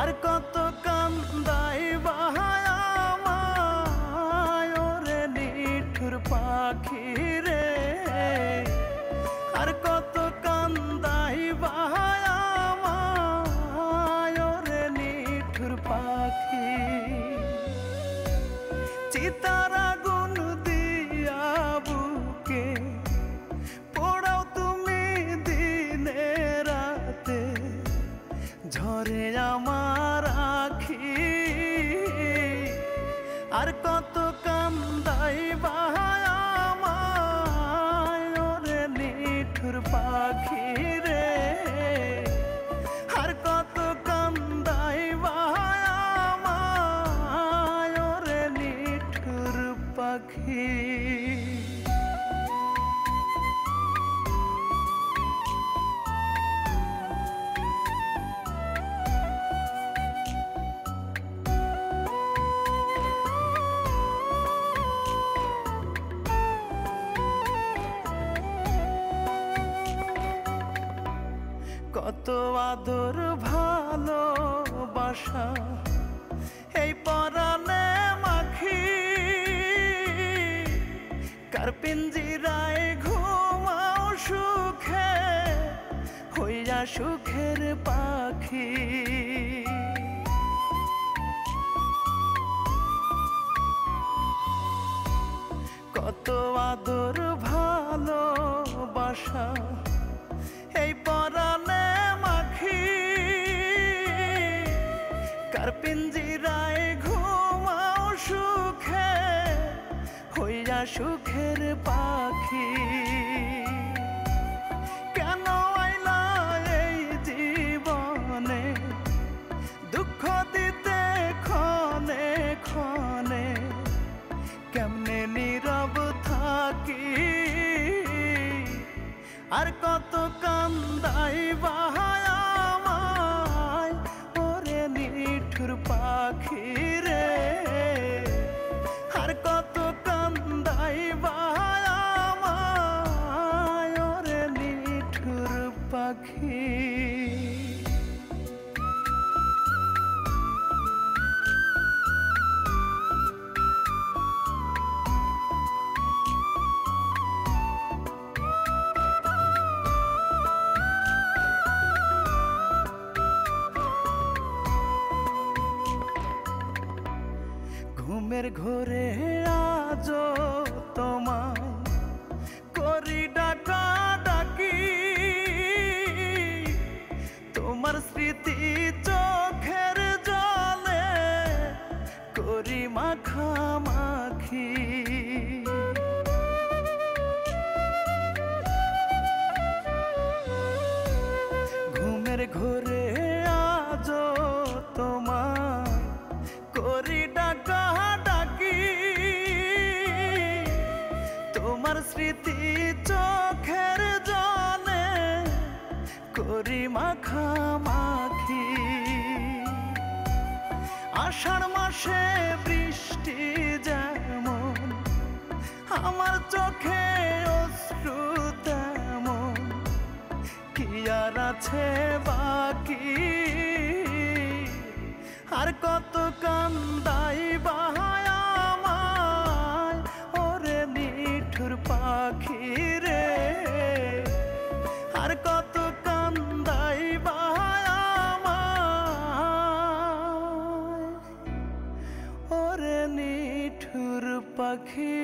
আর কত কান্দাই বাহায় ওরে নিঠুর পাখি রে, আর কত কান্দাই বাহায় ওরে নিঠুর পাখি। চিতার আগুন দিয়া বুকে পোড়াও তুমি দিনে রাতে, ঝরে আমার আখি। আর কত কান্দাই বাহায় ওরে নিঠুর পাখি রে, আর কত কান্দাই বাহায় ওরে নিঠুর পাখি। কত আদর ভালোবাসা এই পরাণে মাখি, কার পিঞ্জিরায় ঘুমাও সুখে হইয়া সুখের পাখি। কত আদর ভালোবাসা এই পরাণে মাখি, কার পিঞ্জিরায় ঘুমাও সুখে হইয়া সুখের পাখি। কেন আইলা এই জীবনে দুঃখ দিতে ক্ষণে ক্ষণে, কেমনে নীরব থাকি। আর কত কান্দাই বাহায় ওরে নিঠুর পাখি রে, আর কত কান্দাই বাহায় ওরে নিঠুর পাখি। ঘুমের ঘোরে আজো তোমায় করি ডাকা ডাকি, তোমার স্মৃতি চোখের জলে করি মাখামাখি। ঘুমের ঘোরে আজো তোমায় করি ডাকা ডাকি, তোমার স্মৃতি চোখের জলে করি মাখামাখি। আষাঢ় মাসে বৃষ্টি যেমন আমার চোখে অশ্রু তেমন, কি আর আছে বাকি। আর কত কান্দাই বাহায় ওরে নিঠুর পাখি রে, আর কত কান্দাই বাহায় ওরে নিঠুর পাখি।